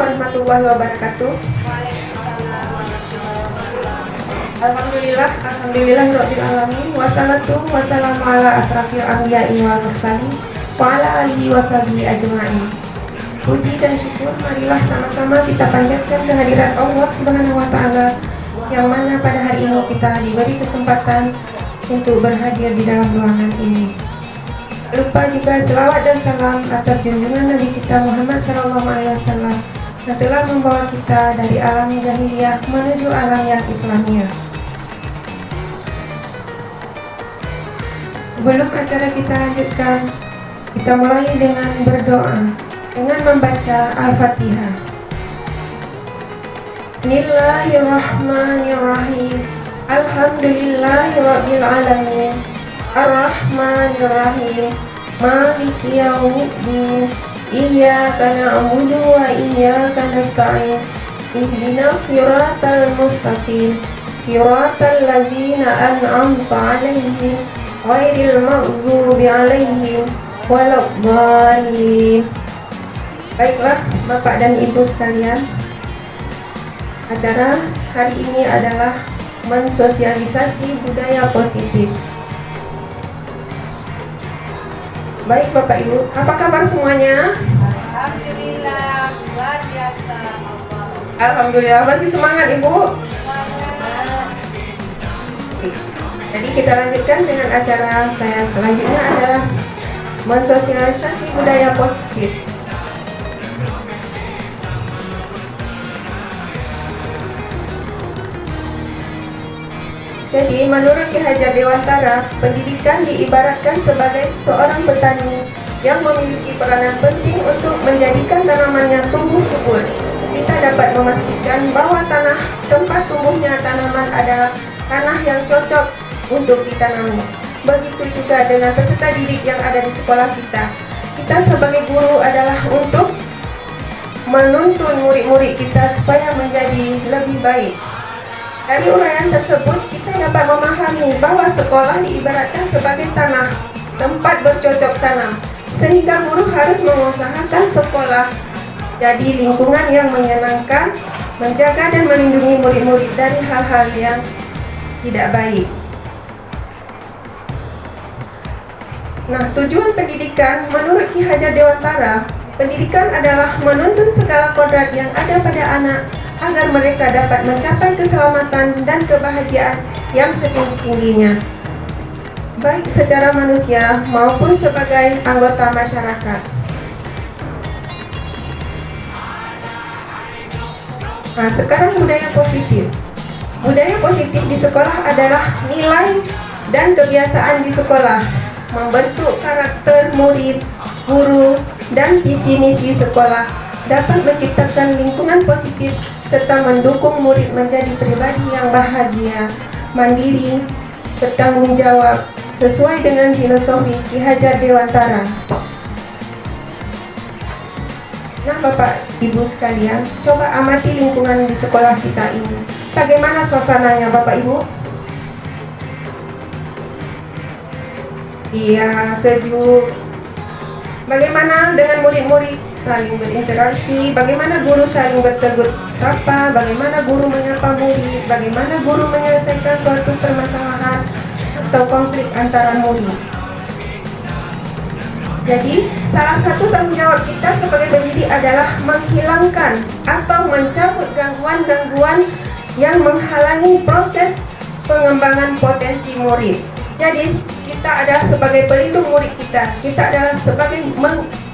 warahmatullahi wabarakatuh. Alhamdulillah alamin. Wassalatu wassalamu ala asrafil anbiya'i wal mursalin wa ala alihi washabihi ajma'in. Puji dan syukur marilah sama-sama kita panjatkan kehadirat Allah Subhanahu wa taala yang mana pada hari ini kita diberi kesempatan untuk berhadir di dalam ruangan ini. Lupa juga selawat dan salam atas junjungan Nabi kita Muhammad SAW yang telah membawa kita dari alam jahiliyah menuju alam yang Islamiyah. Sebelum acara kita lanjutkan, kita mulai dengan berdoa dengan membaca Al-Fatihah. Bismillahirrahmanirrahim. Alhamdulillahirabbil alamin. Ar-Rahmanirrahim. Maliki yaumiddin. Iyyaka na'budu wa iyyaka nasta'in. Ihdinas siratal mustaqim. Siratal ladzina an'amta 'alaihim ghairil maghdubi 'alaihim waladdallin. Baiklah Bapak dan Ibu sekalian, acara hari ini adalah mensosialisasi budaya positif. Baik Bapak Ibu, apa kabar semuanya? Alhamdulillah, luar biasa. Alhamdulillah, masih semangat Ibu? Jadi kita lanjutkan dengan acara saya selanjutnya adalah mensosialisasi budaya positif. Jadi menurut Ki Hajar Dewantara, pendidikan diibaratkan sebagai seorang petani yang memiliki peranan penting untuk menjadikan tanamannya tumbuh subur. Kita dapat memastikan bahwa tanah tempat tumbuhnya tanaman adalah tanah yang cocok untuk ditanami. Begitu juga dengan peserta didik yang ada di sekolah kita. Kita sebagai guru adalah untuk menuntun murid-murid kita supaya menjadi lebih baik. Dari uraian tersebut, kita dapat memahami bahwa sekolah diibaratkan sebagai tanah, tempat bercocok tanam, sehingga guru harus mengusahakan sekolah jadi lingkungan yang menyenangkan, menjaga dan melindungi murid-murid dari hal-hal yang tidak baik. Nah, tujuan pendidikan menurut Ki Hajar Dewantara, pendidikan adalah menuntun segala kodrat yang ada pada anak agar mereka dapat mencapai keselamatan dan kebahagiaan yang setinggi-tingginya, baik secara manusia maupun sebagai anggota masyarakat. Nah, sekarang budaya positif. Budaya positif di sekolah adalah nilai dan kebiasaan di sekolah, membentuk karakter murid, guru, dan visi misi sekolah, dapat menciptakan lingkungan positif serta mendukung murid menjadi pribadi yang bahagia, mandiri, bertanggung jawab, sesuai dengan filosofi Ki Hajar Dewantara. Nah Bapak Ibu sekalian, coba amati lingkungan di sekolah kita ini. Bagaimana suasananya Bapak Ibu? Iya, sejuk. Bagaimana dengan murid-murid saling berinteraksi, bagaimana guru saling bertegur sapa, bagaimana guru menyapa murid, bagaimana guru menyelesaikan suatu permasalahan atau konflik antara murid. Jadi, salah satu tanggung jawab kita sebagai pendidik adalah menghilangkan atau mencabut gangguan-gangguan yang menghalangi proses pengembangan potensi murid. Jadi, kita adalah sebagai pelindung murid kita adalah sebagai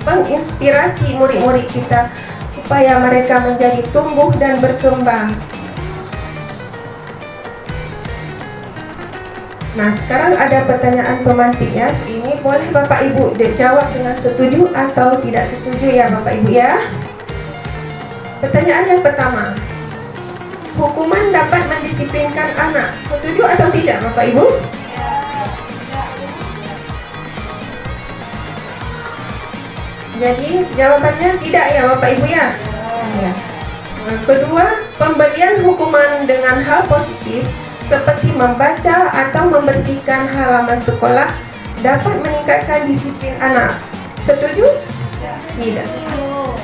menginspirasi murid-murid kita supaya mereka menjadi tumbuh dan berkembang. Nah, sekarang ada pertanyaan pemantik ya. Ini boleh Bapak Ibu jawab dengan setuju atau tidak setuju ya Bapak Ibu ya. Pertanyaan yang pertama, hukuman dapat mendisiplinkan anak. Setuju atau tidak Bapak Ibu? Jadi jawabannya tidak ya Bapak Ibu ya. Kedua, pemberian hukuman dengan hal positif seperti membaca atau membersihkan halaman sekolah dapat meningkatkan disiplin anak. Setuju? Tidak.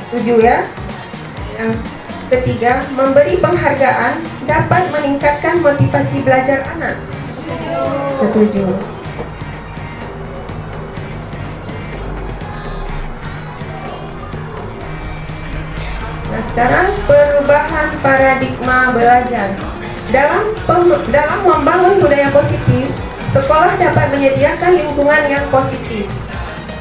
Setuju ya. Yang ketiga, memberi penghargaan dapat meningkatkan motivasi belajar anak. Setuju. Nah, sekarang perubahan paradigma belajar. Dalam membangun budaya positif, sekolah dapat menyediakan lingkungan yang positif,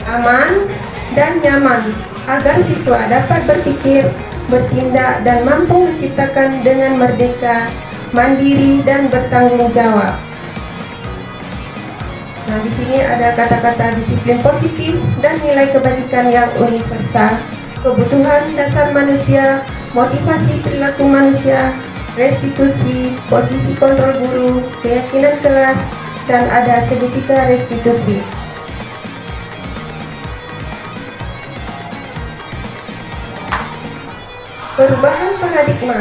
aman, dan nyaman agar siswa dapat berpikir, bertindak, dan mampu menciptakan dengan merdeka, mandiri, dan bertanggung jawab. Nah, di sini ada kata-kata disiplin positif dan nilai kebajikan yang universal, kebutuhan dasar manusia, motivasi perilaku manusia, restitusi, posisi kontrol guru, keyakinan kelas, dan ada segitiga restitusi. Perubahan paradigma.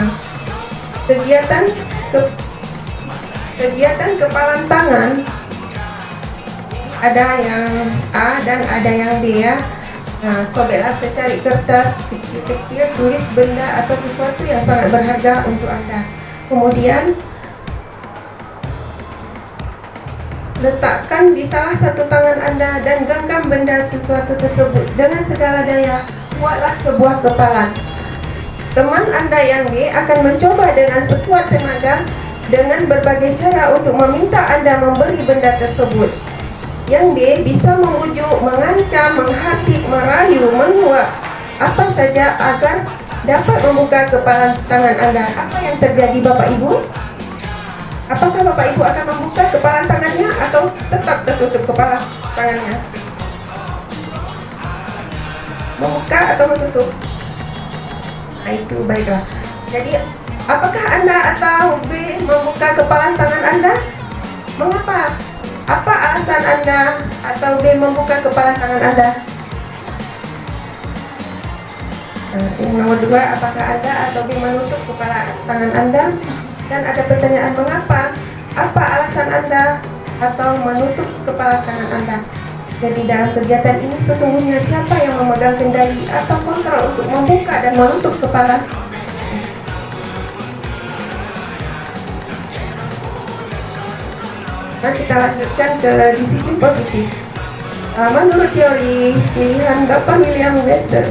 Kegiatan kepalan tangan, ada yang A dan ada yang D ya. Nah, sobeklah secari kertas kecil-kecil, tulis benda atau sesuatu yang sangat berharga untuk Anda. Kemudian letakkan di salah satu tangan Anda dan genggam benda sesuatu tersebut dengan segala daya. Buatlah sebuah kepalan. Teman Anda yang B akan mencoba dengan sekuat tenaga dengan berbagai cara untuk meminta Anda memberi benda tersebut. Yang B bisa membujuk, mengancam, menghardik, merayu, menyuap, apa saja agar dapat membuka kepalan tangan Anda. Apa yang terjadi Bapak Ibu? Apakah Bapak Ibu akan membuka kepalan tangannya atau tetap tertutup kepala tangannya? Membuka atau menutup? Nah, itu baiklah. Jadi, apakah Anda atau B membuka kepalan tangan Anda? Mengapa? Apa alasan Anda atau B membuka kepalan tangan Anda? Nah, yang nomor 2, apakah Anda atau B menutup kepala tangan Anda? Dan ada pertanyaan mengapa? Apa alasan Anda atau menutup kepala tangan Anda? Jadi dalam kegiatan ini sesungguhnya siapa yang memegang kendali atau kontrol untuk membuka dan menutup kepala? Nah, kita lanjutkan ke disiplin positif. Menurut teori pilihan Dr. William Webster,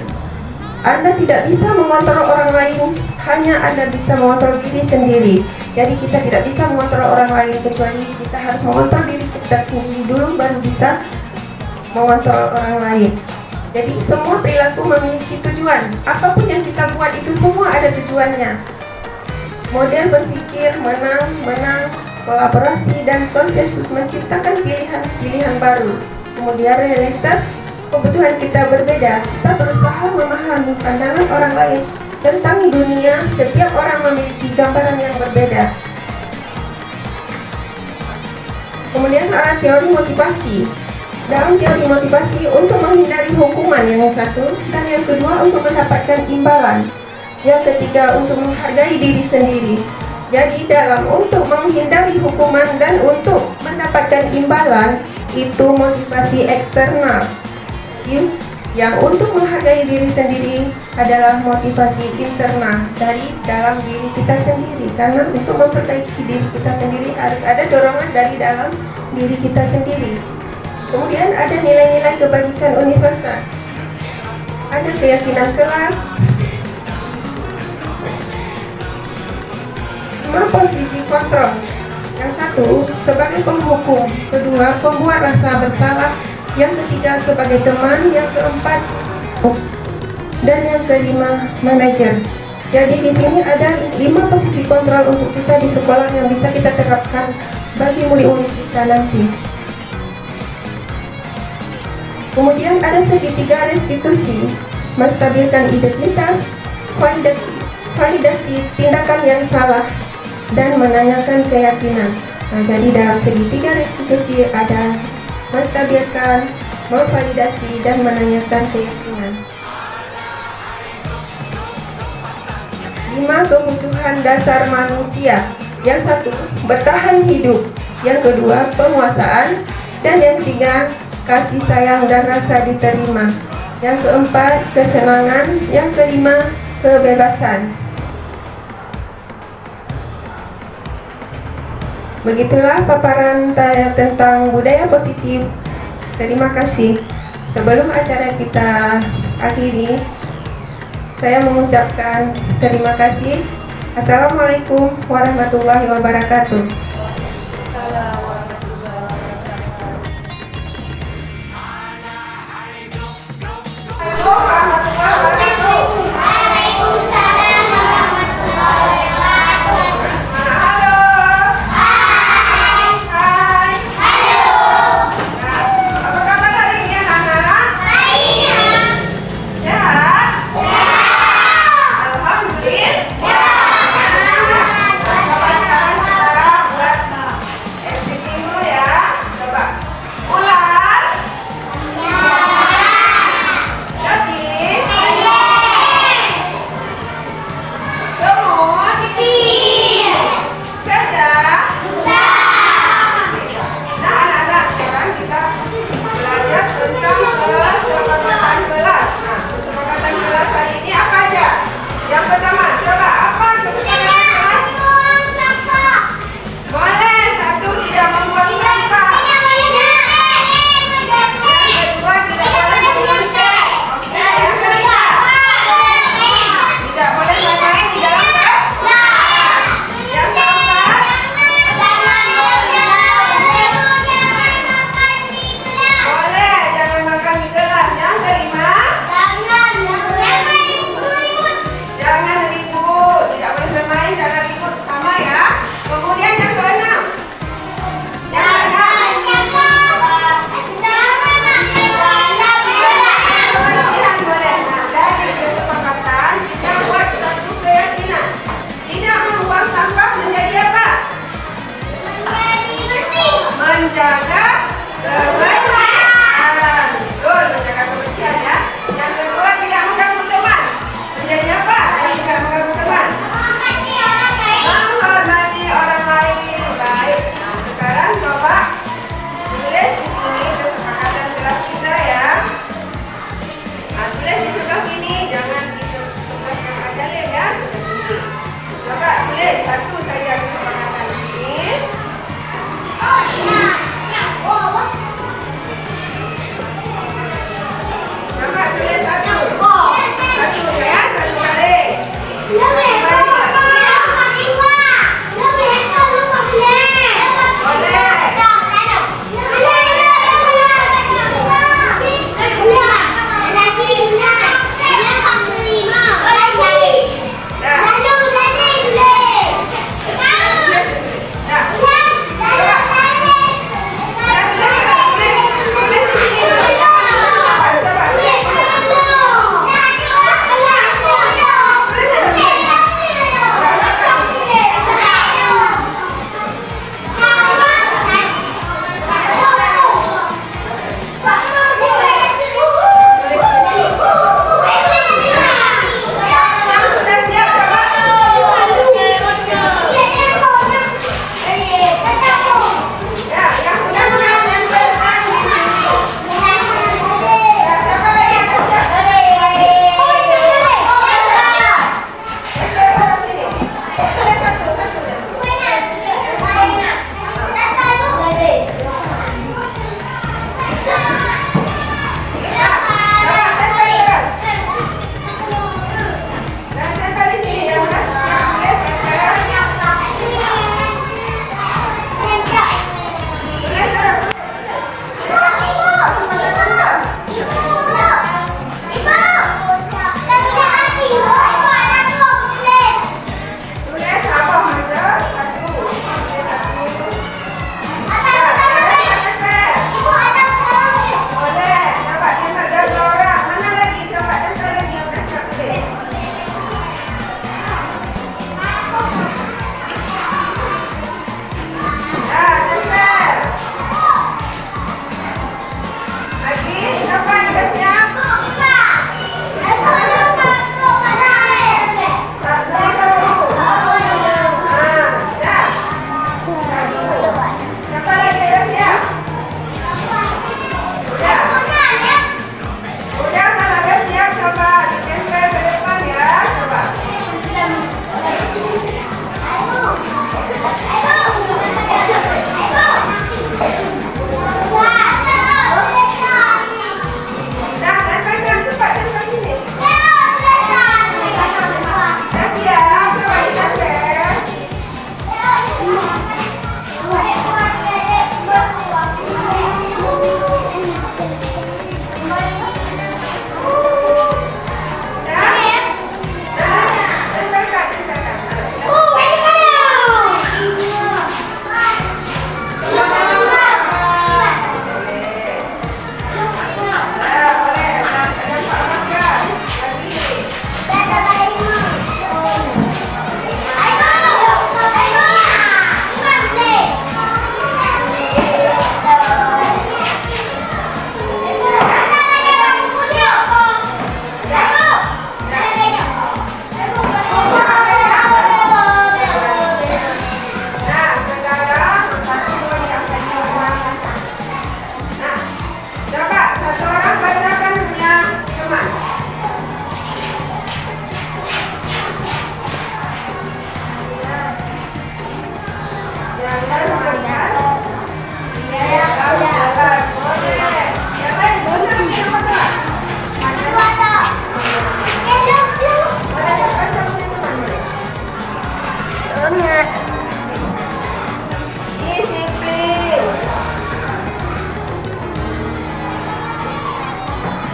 Anda tidak bisa mengontrol orang lain, hanya Anda bisa mengontrol diri sendiri. Jadi kita tidak bisa mengontrol orang lain, kecuali kita harus mengontrol diri kita sendiri dulu, baru bisa mengontrol orang lain. Jadi semua perilaku memiliki tujuan. Apapun yang kita buat itu semua ada tujuannya. Model berpikir, menang, kolaborasi, dan konsensus menciptakan pilihan-pilihan baru. Kemudian realitas, kebutuhan kita berbeda. Kita berusaha memahami pandangan orang lain tentang dunia. Setiap orang memiliki gambaran yang berbeda. Kemudian ada teori motivasi. Dalam teori motivasi untuk menghindari hukuman yang satu, dan yang kedua untuk mendapatkan imbalan. Yang ketiga untuk menghargai diri sendiri. Jadi untuk menghindari hukuman dan untuk mendapatkan imbalan itu motivasi eksternal. Yang untuk menghargai diri sendiri adalah motivasi internal dari dalam diri kita sendiri. Karena untuk memperbaiki diri kita sendiri harus ada dorongan dari dalam diri kita sendiri. Kemudian ada nilai-nilai kebajikan universal. Ada keyakinan kelas, 5 posisi kontrol. Yang satu sebagai penghukum, kedua pembuat rasa bersalah, yang ketiga sebagai teman, yang keempat dan yang kelima manajer. Jadi di sini ada 5 posisi kontrol untuk kita di sekolah yang bisa kita terapkan bagi murid-murid kita nanti. Kemudian ada segitiga restitusi, menstabilkan identitas, validasi tindakan yang salah, dan menanyakan keyakinan. Nah, jadi dalam segitiga restitusi ada menstabilkan, memvalidasi, dan menanyakan keyakinan. 5 kebutuhan dasar manusia. Yang satu, bertahan hidup. Yang kedua, penguasaan. Dan yang ketiga, kasih sayang dan rasa diterima. Yang keempat, kesenangan. Yang kelima, kebebasan. Begitulah paparan saya tentang budaya positif. Terima kasih. Sebelum acara kita akhiri, saya mengucapkan terima kasih. Assalamualaikum warahmatullahi wabarakatuh. Menjaga kebersihan. Betul, menjaga kebersihan ya. Yang kedua, tidak mengganggu teman. Menjadi apa? Tidak mengganggu teman. Menghormati orang lain. Baik. Nah, sekarang coba tulis di sini kesepakatan kelas kita ya. Nah, tulis di sebelah sini, jangan di sebelah yang ada ya. Coba tulis satu saja kesepakatan ini. Maka tulis satu. Satu ya, satu kali.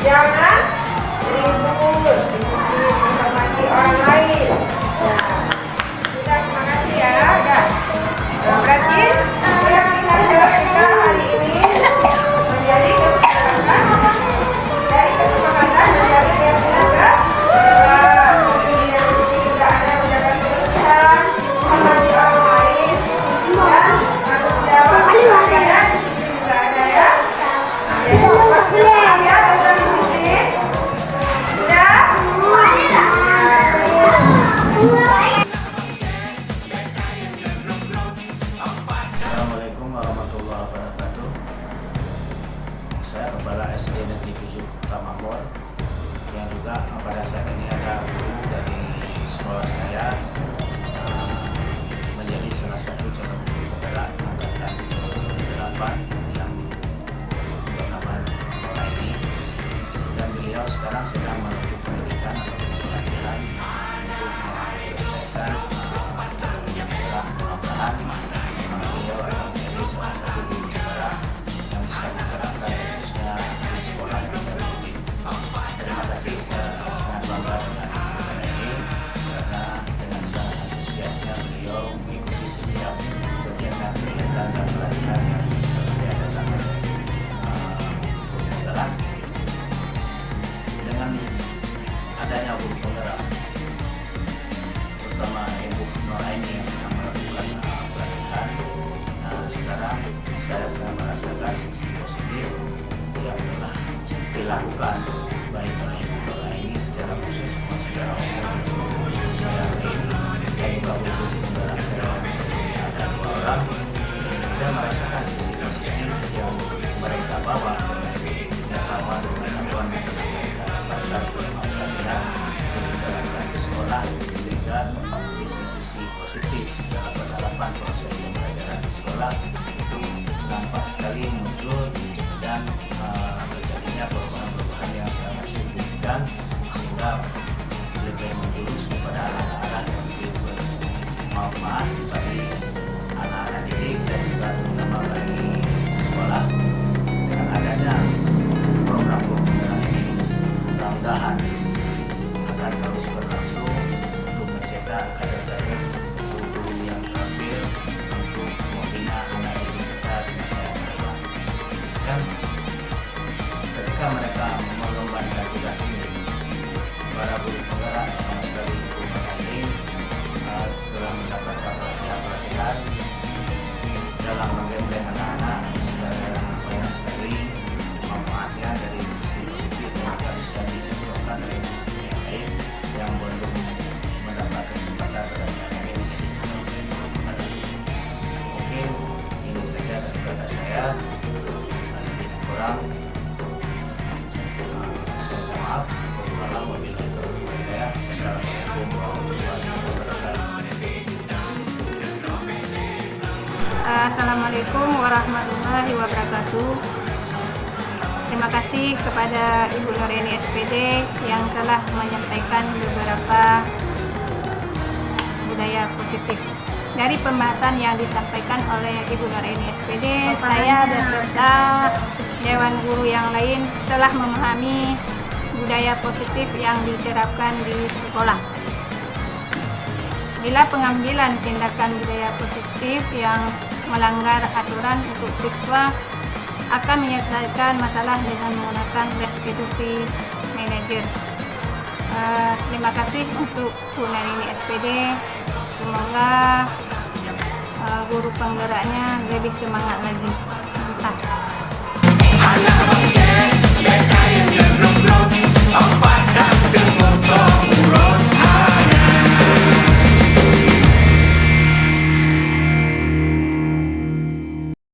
Jangan ribut, menghormati orang lain. Sudah, terima kasih ya. Berarti keyakinan kita hari ini menjadi kesepakatan dari kesepakatan menjadi keyakinan bahwa tidak ada menjaga kebersihan, menghormati orang lain, dan tanggung jawab dan juga ada ya. Ya, tentang disiplin. Sudah. Assalamualaikum warahmatullahi wabarakatuh. Saya Kepala SD Negeri 7 Kota Mambor, yang juga pada saat ini ada guru dari sekolah saya menjadi salah satu calon guru penggerak angkatan 8 yang bernama Nora ini, dan beliau sekarang sedang menempuh pendidikan atau pembelajaran untuk menyelesaikan penggerak. Mudah-mudahan beliau akan menjadi salah satu guru penggerak yang bisa menggerakkan khususnya di sekolah yang saya ikuti. Terima kasih, saya sangat bangga dengan kegiatan ini karena dengan sangat antusiasnya beliau mengikuti setiap kegiatan dan pelajaran yang seperti ada sama guru penggerak. Dengan adanya guru penggerak, terutama Ibu Nora ini yang sedang melakukan pelatihan, sekarang saya merasakan sisi positif yang telah dilakukan baik oleh Ibu Nora ini secara khusus maupun secara umum. Saya dari Bapak Guru penggerak saya ada 2 orang. Saya merasakan sisi positif yang mereka bawa dari pengetahuan yang mereka dapatkan selama pelatihan di sekolah, sehingga sisi-sisi positif dalam penerapan proses pembelajaran di sekolah itu nampak sekali muncul dan terjadinya perubahan-perubahan yang sangat signifikan, sehingga lebih menjurus kepada anak-anak yang lebih bermanfaat bagi anak-anak didik dan juga terutama bagi sekolah. Dengan adanya program pembelajaran ini, mudah-mudahan akan terus berlangsung untuk mencetak kader-kader guru yang terampil untuk membina anak didik kita di masa yang akan datang. Dan ketika mereka mengembangkan tugas ini, para guru penggerak sama sekali ini setelah mendapatkan pelatihan dalam menggembleng anak-anak, secara banyak sekali manfaatnya dari sisi positif yang bisa dicontohkan dari sisi yang lain yang belum mendapat kesempatan belajar ini menjadi guru penggerak. Mungkin ini saja dari kata saya, tidak kurang. Saya minta maaf. Wabillahi taufiq wal hidayah. Assalamualaikum warahmatullahi wabarakatuh. Assalamualaikum warahmatullahi wabarakatuh. Terima kasih kepada Ibu Nuraini SPD yang telah menyampaikan beberapa budaya positif. Dari pembahasan yang disampaikan oleh Ibu Nuraini SPD, saya beserta Dewan Guru yang lain telah memahami budaya positif yang diterapkan di sekolah. Bila pengambilan tindakan budaya positif yang melanggar aturan untuk siswa akan menyelesaikan masalah dengan menggunakan restitusi manajer. Terima kasih untuk Bu Nuraini SPD. Semoga guru penggeraknya lebih semangat lagi.